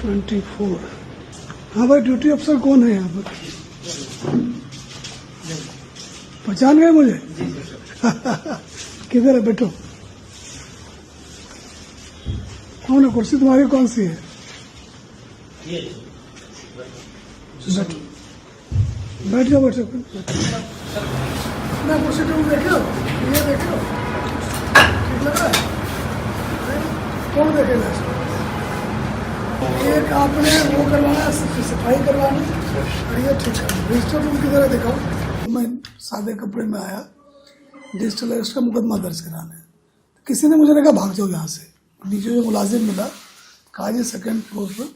24। हाँ भाई, ड्यूटी अफसर कौन है यहाँ पर? पहचान गए मुझे? किधर है? बैठो। कौन है? कुर्सी तुम्हारी कौन सी है? बैठो, बैठ जाओ, बैठो। ना कुर्सी तुम देखो, ये देखो, ठीक लग रहा है? कौन देखेगा इसको? एक आपने वो करवाना, सफाई करवानी, और ये ठीक है। रजिस्टर रूम की तरह दिखाओ। मैं सादे कपड़े में आया डिजिटल अरेस्ट का मुकदमा दर्ज कराने। किसी ने मुझे लगा भाग जाओ यहाँ से। नीचे जो मुलाजिम मिला, कहा जी सेकेंड फ्लोर पर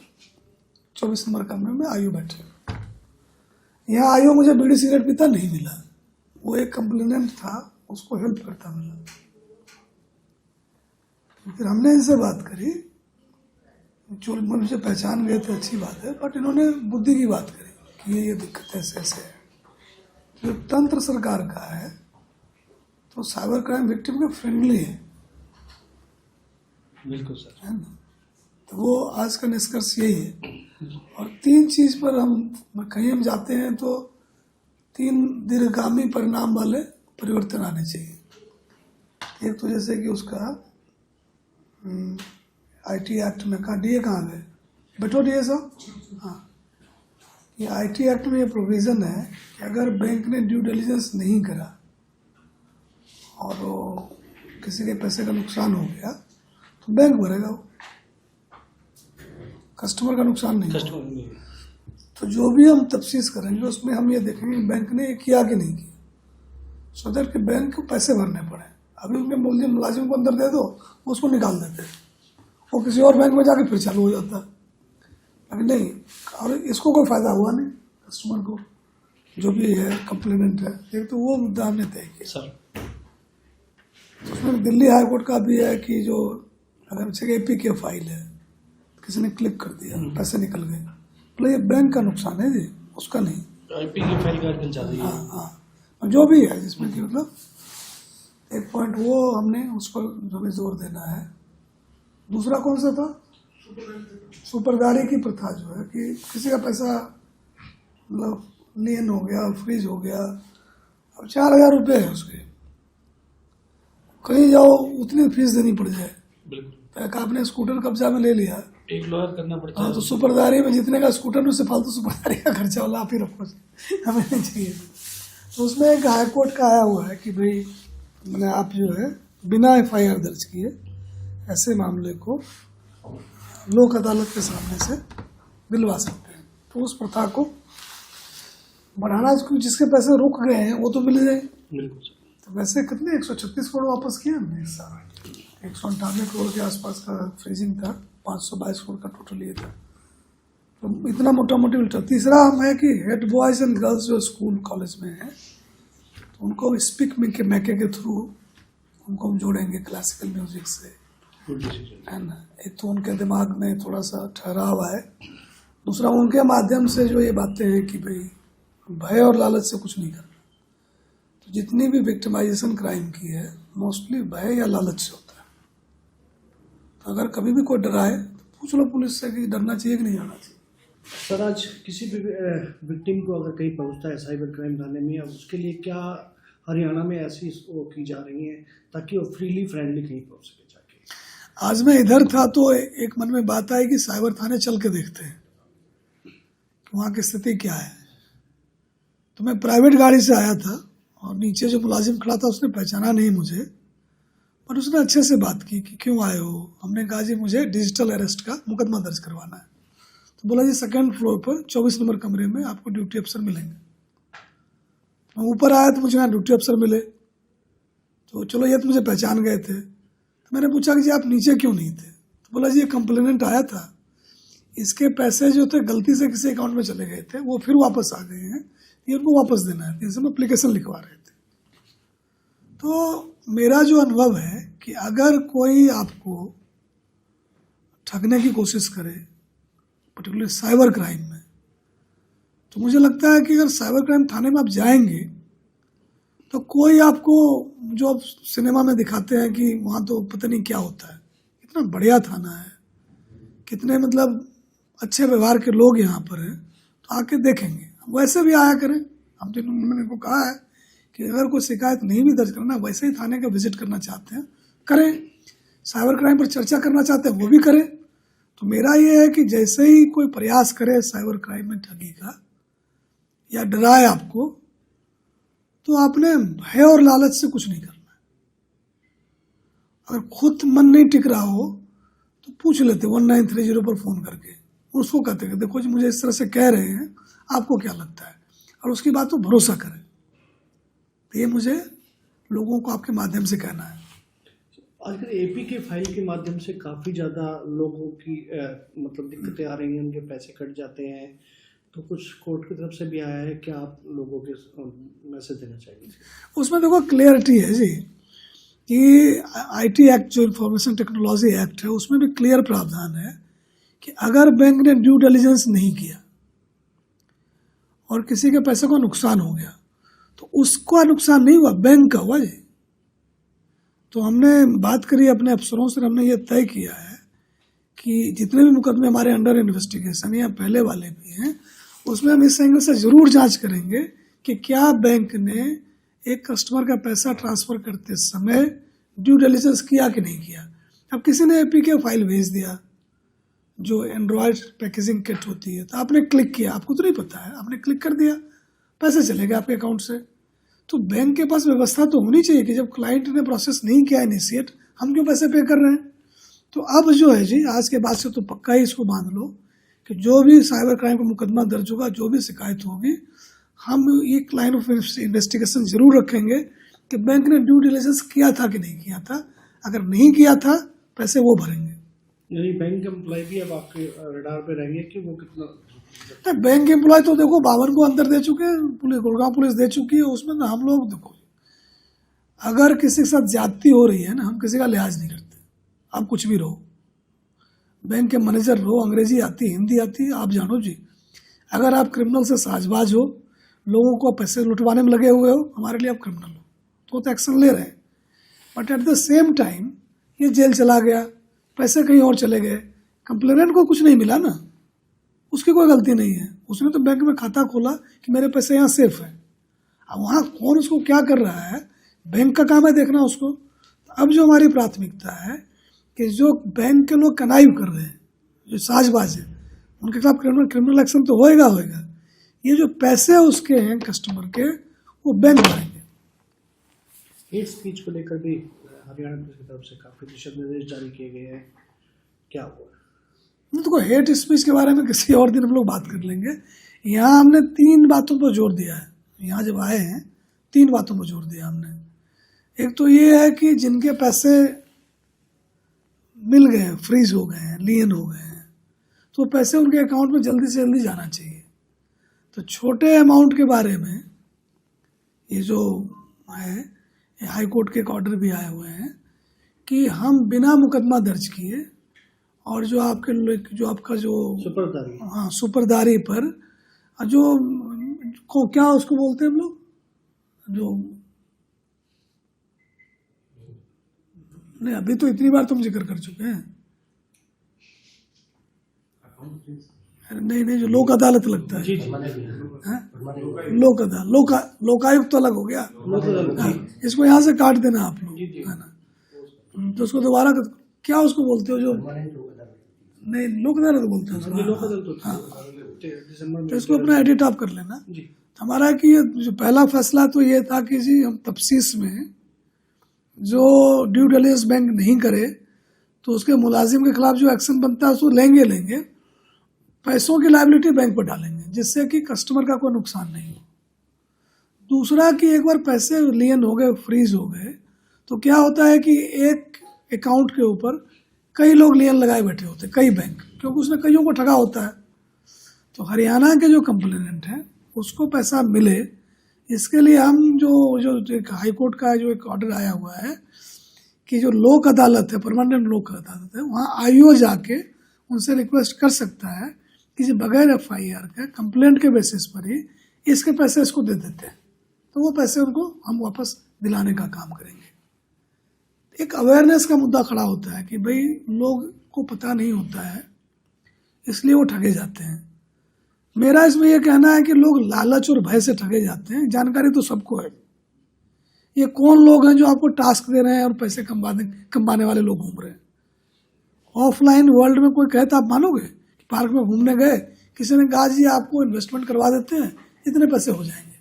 24 नंबर कमरे में आयु बैठे। यहाँ आयु मुझे बीड़ी सिगरेट पीता नहीं मिला, वो एक कंप्लेनेंट था, उसको हेल्प करता मिला। फिर हमने इनसे बात करी, जो मुझे पहचान गए थे, अच्छी बात है, बट इन्होंने बुद्धि की बात करी कि ये दिक्कत ऐसे ऐसे है। जो तंत्र सरकार का है तो साइबर क्राइम विक्टिम के फ्रेंडली है। बिल्कुल सर, है ना? तो वो आज का निष्कर्ष यही है। और 3 चीज पर हम कहीं हम जाते हैं तो 3 दीर्घगामी परिणाम वाले परिवर्तन आने चाहिए। एक तो जैसे कि उसका आईटी एक्ट में कहा, डीए कहाँ गए? बैठो डीए साहब। हाँ, ये आईटी एक्ट में ये प्रोविजन है कि अगर बैंक ने ड्यू डिलिजेंस नहीं करा और वो किसी के पैसे का नुकसान हो गया तो बैंक भरेगा, वो कस्टमर का नुकसान नहीं होगा। तो जो भी हम तफ्सीस करेंगे उसमें हम ये देखेंगे बैंक ने ये किया कि नहीं किया, सो दैट कि बैंक को पैसे भरने पड़े। अभी उनके मुलाजिम को अंदर दे दो, उसको निकाल देते हैं, वो किसी और बैंक में जाके फिर चालू हो जाता है। लेकिन नहीं, और इसको कोई फायदा हुआ नहीं कस्टमर को, जो भी है कंप्लेनेंट है। एक तो वो मुद्दा हमने तय किया सर। उसमें दिल्ली हाई कोर्ट का भी है कि जो अगर एपी के फाइल है, किसी ने क्लिक कर दिया, पैसे निकल गए, तो ये बैंक का नुकसान है जी, उसका नहीं। आईपी की फाइल का हाँ हाँ, जो भी है जिसमें कि मतलब एक पॉइंट वो हमने उस पर हमें जोर देना है। दूसरा कौन सा था? सुपरदारी की प्रथा जो है कि किसी का पैसा मतलब लियन हो गया, फ्रीज हो गया, अब 4000 रुपये है उसके, कहीं जाओ उतनी फीस देनी पड़ जाए। बिल्कुल, आपने स्कूटर कब्जा में ले लिया, एक लॉयर करना पड़ता है। हाँ, तो सुपरदारी में जितने का स्कूटर में उससे फालतू सुपरदारी का खर्चा वाला आप ही रखो, हमें नहीं चाहिए। तो उसमें एक हाई कोर्ट का आया हुआ है कि भाई मैंने आप जो है बिना FIR दर्ज किए ऐसे मामले को लोक अदालत के सामने से दिलवा सकते हैं। तो उस प्रथा को बढ़ाना, जिसके पैसे रुक गए हैं वो तो मिल जाए। तो वैसे कितने 136 करोड़ वापस किए हमने इस साल, 198 करोड़ के आसपास का फ्रीजिंग था, 522 करोड़ का टोटल ये था। तो इतना मोटा मोटी उल्टा। तीसरा हम है कि हेड बॉयज एंड गर्ल्स जो स्कूल कॉलेज में है तो उनको स्पीक मैके के थ्रू उनको हम जोड़ेंगे क्लासिकल म्यूजिक से, है ना। एक तो उनके दिमाग में थोड़ा सा ठहराव आए, दूसरा उनके माध्यम से जो ये बातें हैं कि भाई भय और लालच से कुछ नहीं करना। तो जितनी भी विक्टिमाइजेशन क्राइम की है मोस्टली भय या लालच से होता है। तो अगर कभी भी कोई डराए तो पूछ लो पुलिस से कि डरना चाहिए कि नहीं जाना चाहिए। सर, आज किसी भी विक्टिम को अगर कहीं पहुंचता है साइबर क्राइम थाने में, अब उसके लिए क्या हरियाणा में ऐसी वो की जा रही है ताकि वो फ्रीली फ्रेंडली कहीं पहुंच सके जाके? आज मैं इधर था तो एक मन में बात आई कि साइबर थाने चल के देखते हैं वहाँ की स्थिति क्या है। तो मैं प्राइवेट गाड़ी से आया था और नीचे जो मुलाजिम खड़ा था उसने पहचाना नहीं मुझे, पर उसने अच्छे से बात की कि क्यों आए हो। हमने कहा जी मुझे डिजिटल अरेस्ट का मुकदमा दर्ज करवाना है। तो बोला जी सेकंड फ्लोर पर 24 नंबर कमरे में आपको ड्यूटी अफसर मिलेंगे। मैं ऊपर आया तो मुझे यहाँ ड्यूटी अफसर मिले, तो चलो ये तो मुझे पहचान गए थे। तो मैंने पूछा कि जी आप नीचे क्यों नहीं थे? तो बोला जी ये कंप्लेनेंट आया था, इसके पैसे जो थे गलती से किसी अकाउंट में चले गए थे, वो फिर वापस आ गए हैं, ये उनको वापस देना है, इनसे हम एप्लीकेशन लिखवा रहे थे। तो मेरा जो अनुभव है कि अगर कोई आपको ठगने की कोशिश करे पर्टिकुलर साइबर क्राइम में, तो मुझे लगता है कि अगर साइबर क्राइम थाने में आप जाएंगे तो कोई आपको, जो आप सिनेमा में दिखाते हैं कि वहाँ तो पता नहीं क्या होता है, कितना बढ़िया थाना है, कितने मतलब अच्छे व्यवहार के लोग यहाँ पर हैं तो आके देखेंगे, वैसे भी आया करें। हम तो मैंने इनको कहा है कि अगर कोई शिकायत नहीं भी दर्ज करना, वैसे ही थाने का विजिट करना चाहते हैं करें, साइबर क्राइम पर चर्चा करना चाहते हैं वो भी करें। तो मेरा ये है कि जैसे ही कोई प्रयास करे साइबर क्राइम में ठगी का या डराए आपको, तो आपने भय और लालच से कुछ नहीं करना है। अगर खुद मन नहीं टिक रहा हो तो पूछ लेते 1930 पर फ़ोन करके, उसको कहते कि देखो जी मुझे इस तरह से कह रहे हैं, आपको क्या लगता है, और उसकी बात पर भरोसा करें। तो ये मुझे लोगों को आपके माध्यम से कहना है। आजकल एपी के फाइल के माध्यम से काफ़ी ज़्यादा लोगों की मतलब दिक्कतें आ रही हैं, उनके पैसे कट जाते हैं, तो कुछ कोर्ट की तरफ से भी आया है, क्या आप लोगों के मैसेज देना चाहेंगे? उसमें देखो क्लियरिटी है जी कि आईटी एक्ट जो इंफॉर्मेशन टेक्नोलॉजी एक्ट है उसमें भी क्लियर प्रावधान है कि अगर बैंक ने ड्यू डिलिजेंस नहीं किया और किसी के पैसे को नुकसान हो गया तो उसका नुकसान नहीं हुआ, बैंक का हुआ जी। तो हमने बात करी अपने अफसरों से, हमने ये तय किया है कि जितने भी मुकदमे हमारे अंडर इन्वेस्टिगेशन या पहले वाले भी हैं, उसमें हम इस एंगल से जरूर जांच करेंगे कि क्या बैंक ने एक कस्टमर का पैसा ट्रांसफर करते समय ड्यू डिलिजेंस किया कि नहीं किया। अब किसी ने एपी के फाइल भेज दिया जो एंड्रॉयड पैकेजिंग किट होती है, तो आपने क्लिक किया, आपको तो नहीं पता है, आपने क्लिक कर दिया, पैसे चले गए आपके अकाउंट से। तो बैंक के पास व्यवस्था तो होनी चाहिए कि जब क्लाइंट ने प्रोसेस नहीं किया इनिशिएट, हम क्यों पैसे पे कर रहे हैं। तो अब जो है जी, आज के बाद से तो पक्का ही इसको बांध लो कि जो भी साइबर क्राइम का मुकदमा दर्ज होगा, जो भी शिकायत होगी, हम एक लाइन ऑफ इन्वेस्टिगेशन जरूर रखेंगे कि बैंक ने ड्यू डिलिजेंस किया था कि नहीं किया था। अगर नहीं किया था, पैसे वो भरेंगे। यानी बैंक एम्प्लॉय भी अब आपके रडार पे रहेंगे कि वो कितना? बैंक एम्प्लॉय तो देखो 52 को अंदर दे चुके हैं, पुलिस गुड़गांव पुलिस दे चुकी है। उसमें ना हम लोग देखो, अगर किसी के साथ ज्यादती हो रही है ना, हम किसी का लिहाज नहीं करते। आप कुछ भी रहो, बैंक के मैनेजर रहो, अंग्रेजी आती हिंदी आती, आप जानो जी। अगर आप क्रिमिनल से साझबाज हो, लोगों को पैसे लुटवाने में लगे हुए हो, हमारे लिए आप क्रिमिनल हो, तो एक्शन ले रहे हैं। But at the same time ये जेल चला गया, पैसे कहीं और चले गए, कंप्लेनेंट को कुछ नहीं मिला ना, उसकी कोई गलती नहीं है। उसने तो बैंक में खाता खोला कि मेरे पैसे यहाँ सेफ है। अब वहाँ कौन उसको क्या कर रहा है, बैंक का काम है देखना उसको। अब जो हमारी प्राथमिकता है कि जो बैंक के लोग कनाइव कर रहे हैं, जो साजबाज है, उनके खिलाफ क्रिमिनल एक्शन तो होएगा होएगा। ये जो पैसे उसके हैं कस्टमर के, वो बैंक भरेंगे। हेट स्पीच को लेकर भी हरियाणा पुलिस की तरफ से काफ़ी दिशा निर्देश जारी किए गए हैं, क्या हुआ? तो हेट स्पीच के बारे में किसी और दिन हम लोग बात कर लेंगे। यहाँ हमने 3 बातों पर जोर दिया है। यहाँ जब आए हैं 3 बातों पर जोर दिया हमने। एक तो ये है कि जिनके पैसे मिल गए, फ्रीज हो गए हैं, लियन हो गए हैं, तो पैसे उनके अकाउंट में जल्दी से जल्दी जाना चाहिए। तो छोटे अमाउंट के बारे में ये जो है, हाई कोर्ट के एक ऑर्डर भी आए हुए हैं कि हम बिना मुकदमा दर्ज किए और जो आपका जो सुपरदारी, हाँ सुपरदारी पर जो को क्या उसको बोलते हैं हम लोग, जो नहीं अभी तो इतनी बार तुम जिक्र कर चुके हैं, नहीं जो लोक अदालत लगता है, लोकायुक्त तो अलग हो गया। हाँ, इसको यहाँ से काट देना आप लोग, है ना। तो उसको दोबारा क्या उसको बोलते हो, जो नहीं लोक अदालत बोलते हैं। हाँ, तो इसको अपना एडिट आप कर लेना। हमारा कि ये जो पहला फैसला तो ये था कि जी हम तफ्सीस में जो ड्यू डिलिजेंस बैंक नहीं करे तो उसके मुलाजिम के खिलाफ जो एक्शन बनता है उसको लेंगे, पैसों की लायबिलिटी बैंक पर डालेंगे, जिससे कि कस्टमर का कोई नुकसान नहीं हो। दूसरा कि एक बार पैसे लियन हो गए, फ्रीज हो गए, तो क्या होता है कि एक अकाउंट के ऊपर कई लोग लियन लगाए बैठे होते हैं, कई बैंक, क्योंकि उसने कईयों को ठगा होता है। तो हरियाणा के जो कंप्लेनेंट हैं उसको पैसा मिले, इसके लिए हम जो एक हाई कोर्ट का जो एक ऑर्डर आया हुआ है कि जो लोक अदालत है, परमानेंट लोक अदालत है, वहाँ आईओ जाके उनसे रिक्वेस्ट कर सकता है कि बगैर FIR के कंप्लेंट के बेसिस पर ही इसके पैसे इसको दे देते हैं, तो वो पैसे उनको हम वापस दिलाने का काम करेंगे। एक अवेयरनेस का मुद्दा खड़ा होता है कि भाई लोग को पता नहीं होता है, इसलिए वो ठगे जाते हैं। मेरा इसमें यह कहना है कि लोग लालच और भय से ठगे जाते हैं। जानकारी तो सबको है। ये कौन लोग हैं जो आपको टास्क दे रहे हैं और पैसे कमाने वाले लोग घूम रहे हैं? ऑफलाइन वर्ल्ड में कोई कहे तो आप मानोगे? कि पार्क में घूमने गए, किसी ने कहा जी आपको इन्वेस्टमेंट करवा देते हैं, इतने पैसे हो जाएंगे,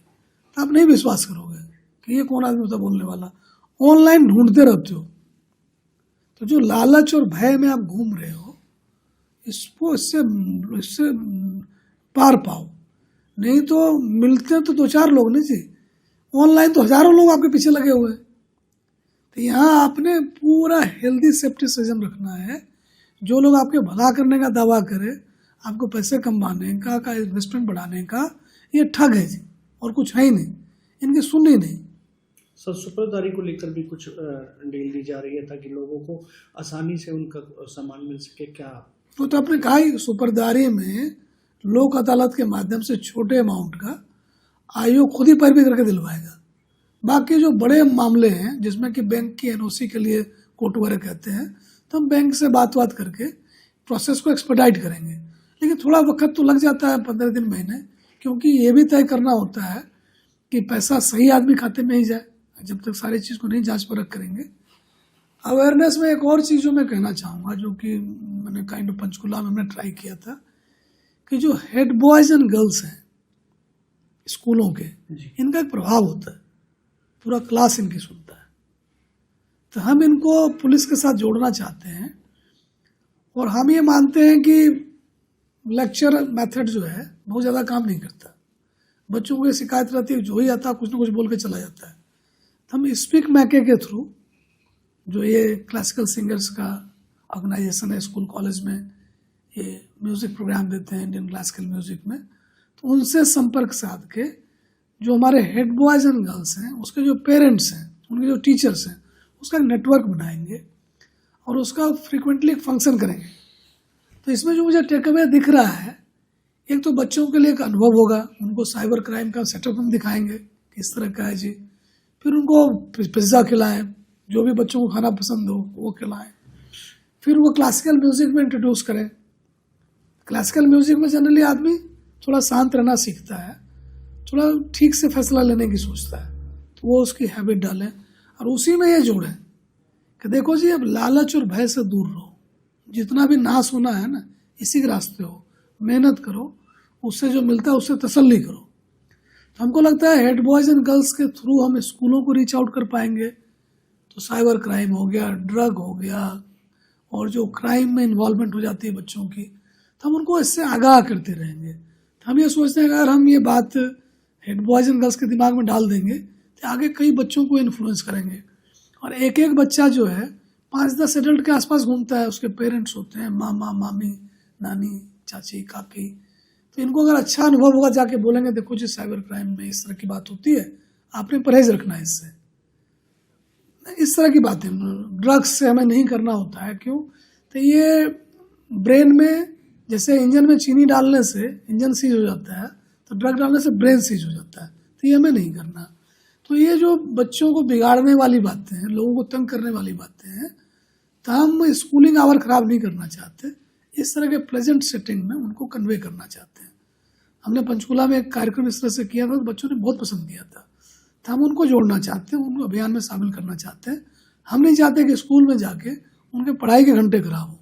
तो आप नहीं विश्वास करोगे कि ये कौन आदमी होता बोलने वाला। ऑनलाइन ढूंढते रहते हो। तो जो लालच और भय में आप घूम रहे हो, इसको इससे पार पाओ। नहीं तो मिलते हैं तो 2-4 लोग नहीं जी, ऑनलाइन तो हजारों लोग आपके पीछे लगे हुए हैं। तो यहाँ आपने पूरा हेल्दी सेफ्टी सिस्टम रखना है। जो लोग आपके भला करने का दावा करे, आपको पैसे कमाने का इन्वेस्टमेंट बढ़ाने का, ये ठग है जी, और कुछ है ही नहीं। इनकी सुननी नहीं। सर, सुपरदारी को लेकर भी कुछ डील दी जा रही है ताकि लोगों को आसानी से उनका सामान मिल सके, क्या? तो आपने कहा ही, सुपरदारी में लोक अदालत के माध्यम से छोटे अमाउंट का आयोग खुद ही पैरवी करके दिलवाएगा। बाकी जो बड़े मामले हैं जिसमें कि बैंक की एनओसी के लिए कोर्ट वगैरह कहते हैं, तो हम बैंक से बात करके प्रोसेस को एक्सपेडाइट करेंगे। लेकिन थोड़ा वक्त तो लग जाता है, 15 दिन, महीने, क्योंकि ये भी तय करना होता है कि पैसा सही आदमी खाते में ही जाए। जब तक सारी चीज़ को नहीं जांच परख करेंगे। अवेयरनेस में एक और चीज़ जो मैं कहना चाहूँगा, जो कि मैंने काइंड ऑफ पंचकुला में हमने ट्राई किया था, कि जो हेड बॉयज़ एंड गर्ल्स हैं स्कूलों के, इनका एक प्रभाव होता है, पूरा क्लास इनकी सुनता है। तो हम इनको पुलिस के साथ जोड़ना चाहते हैं। और हम ये मानते हैं कि लेक्चर मेथड जो है बहुत ज़्यादा काम नहीं करता। बच्चों को ये शिकायत रहती है, जो ही आता है कुछ ना कुछ बोल के चला जाता है। तो हम स्पीक मैके के थ्रू, जो ये क्लासिकल सिंगर्स का ऑर्गेनाइजेशन है स्कूल कॉलेज में, ये म्यूज़िक प्रोग्राम देते हैं इंडियन क्लासिकल म्यूज़िक में, तो उनसे संपर्क साध के जो हमारे हेड बॉयज़ एंड गर्ल्स हैं, उसके जो पेरेंट्स हैं, उनके जो टीचर्स हैं, उसका एक नेटवर्क बनाएंगे और उसका फ्रीक्वेंटली एक फंक्शन करेंगे। तो इसमें जो मुझे टेक अवे दिख रहा है, एक तो बच्चों के लिए एक अनुभव होगा, उनको साइबर क्राइम का सेटअप हम दिखाएंगे किस तरह का है जी। फिर उनको पिज्ज़ा खिलाएं, जो भी बच्चों को खाना पसंद हो वो खिलाएं। फिर वो क्लासिकल म्यूज़िक में इंट्रोड्यूस करें। क्लासिकल म्यूज़िक में जनरली आदमी थोड़ा शांत रहना सीखता है, थोड़ा ठीक से फैसला लेने की सोचता है, तो वो उसकी हैबिट डालें। और उसी में ये जोड़ें कि देखो जी, अब लालच और भय से दूर रहो। जितना भी नाश होना है ना, इसी के रास्ते हो, मेहनत करो, उससे जो मिलता है उससे तसल्ली करो। तो हमको लगता है हेड बॉयज़ एंड गर्ल्स के थ्रू हम स्कूलों को रीच आउट कर पाएंगे। तो साइबर क्राइम हो गया, ड्रग हो गया, और जो क्राइम में इन्वॉल्वमेंट हो जाती है बच्चों की, तो हम उनको इससे आगाह करते रहेंगे। तो हम ये सोचते हैं कि अगर हम ये बात हेड बॉयज़ एंड गर्ल्स के दिमाग में डाल देंगे तो आगे कई बच्चों को इन्फ्लुएंस करेंगे। और एक एक बच्चा जो है 5-10 एडल्ट के आसपास घूमता है, उसके पेरेंट्स होते हैं, मामा, मामी, नानी, चाची, काकी। तो इनको अगर अच्छा अनुभव होगा, जाके बोलेंगे देखो जी साइबर क्राइम में इस तरह की बात होती है, आपने परहेज रखना है इससे। इस तरह की बातें ड्रग्स से हमें नहीं करना होता है। क्यों? तो ये ब्रेन में, जैसे इंजन में चीनी डालने से इंजन सीज हो जाता है, तो ड्रग डालने से ब्रेन सीज हो जाता है। तो ये हमें नहीं करना। तो ये जो बच्चों को बिगाड़ने वाली बातें हैं, लोगों को तंग करने वाली बातें हैं, तो हम स्कूलिंग आवर खराब नहीं करना चाहते। इस तरह के प्लेजेंट सेटिंग में उनको कन्वे करना चाहते हैं। हमने पंचकुला में एक कार्यक्रम इस तरह से किया था, तो बच्चों ने बहुत पसंद किया था। तो हम उनको जोड़ना चाहते हैं, उनको अभियान में शामिल करना चाहते हैं। हम नहीं चाहते कि स्कूल में जाके उनके पढ़ाई के घंटे खराब हो।